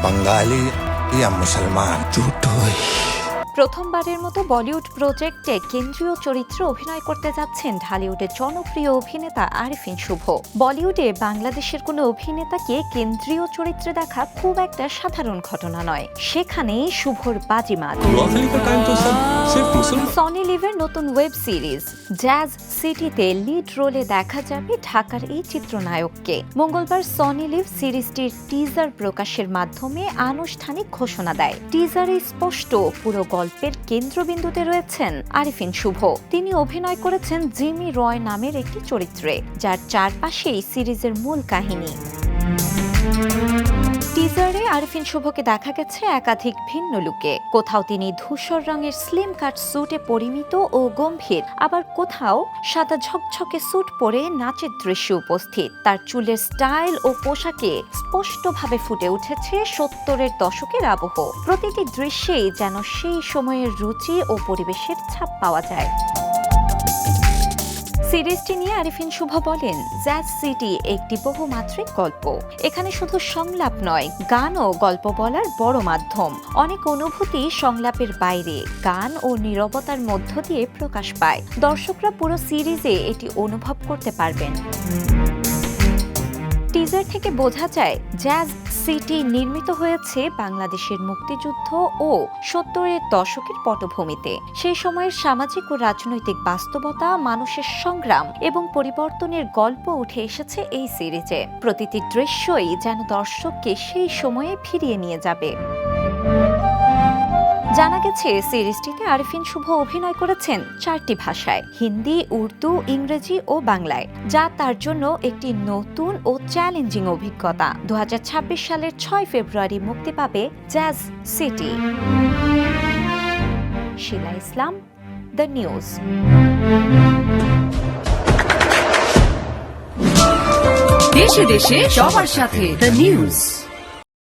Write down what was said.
बंगाली या मुसलमान झूठ हुई। প্রথমবারের মতো বলিউড প্রজেক্টে কেন্দ্রীয় চরিত্রে অভিনয় করতে যাচ্ছেন ঢালিউডের জনপ্রিয় অভিনেতা আরিফিন শুভ। বলিউডে বাংলাদেশের কোনো অভিনেতাকে কেন্দ্রীয় চরিত্রে দেখা খুব একটা সাধারণ ঘটনা নয়, সেখানে শুভর বাজিমাত। সনি লিভের নতুন ওয়েব সিরিজ জ্যাজ সিটিতে লিড রোলে দেখা যাবে ঢাকার এই চিত্রনায়ককে। মঙ্গলবার সনি লিভ সিরিজটির টিজার প্রকাশের মাধ্যমে আনুষ্ঠানিক ঘোষণা দেয়। টিজারে স্পষ্ট পুরো গল্পের কেন্দ্রবিন্দুতে রয়েছেন আরিফিন শুভ। তিনি অভিনয় করেছেন জিমি রয় নামের একটি চরিত্রে, যার চারপাশেই সিরিজের মূল কাহিনী। টিজারে আরিফিন শুভকে দেখা গেছে একাধিক ভিন্ন লুকে। কোথাও তিনি ধূসর রঙের স্লিম কাট স্যুটে পরিমিত ও গম্ভীর, আবার কোথাও সাদা ঝকঝকে স্যুট পরে নাচের দৃশ্যে উপস্থিত। তার চুলের স্টাইল ও পোশাকে স্পষ্টভাবে ফুটে উঠেছে 70-এর দশকের আবহ। প্রতিটি দৃশ্যেই যেন সেই সময়ের রুচি ও পরিবেশের ছাপ পাওয়া যায়। সিরিজটি নিয়ে আরিফিন শুভ বলেন, জ্যাজ সিটি একটি বহুমাত্রিক গল্প। এখানে শুধু সংলাপ নয়, গানও গল্প বলার বড় মাধ্যম। অনেক অনুভূতি সংলাপের বাইরে গান ও নীরবতার মধ্য দিয়ে প্রকাশ পায়। দর্শকরা পুরো সিরিজে এটি অনুভব করতে পারবেন। টিজার থেকে বোঝা যায় জ্যাজ সিটি নির্মিত হয়েছে বাংলাদেশের মুক্তিযুদ্ধ ও 70-এর দশকের পটভূমিতে। সেই সময়ের সামাজিক ও রাজনৈতিক বাস্তবতা, মানুষের সংগ্রাম এবং পরিবর্তনের গল্প উঠে এসেছে এই সিরিজে। প্রতিটি দৃশ্যই যেন দর্শককে সেই সময়ে ফিরিয়ে নিয়ে যাবে। জানা গেছে সিরিজটিতে আরিফিন শুভ অভিনয় করেছেন 4টি ভাষায়, হিন্দি, উর্দু, ইংরেজি ও বাংলায়, যা তার জন্য একটি নতুন ও চ্যালেঞ্জিং অভিজ্ঞতা। 2026 সালের 6 ফেব্রুয়ারি মুক্তি পাবে jazz city. Shila Islam, the news. দেশে দেশে সবার সাথে দ্য নিউজ।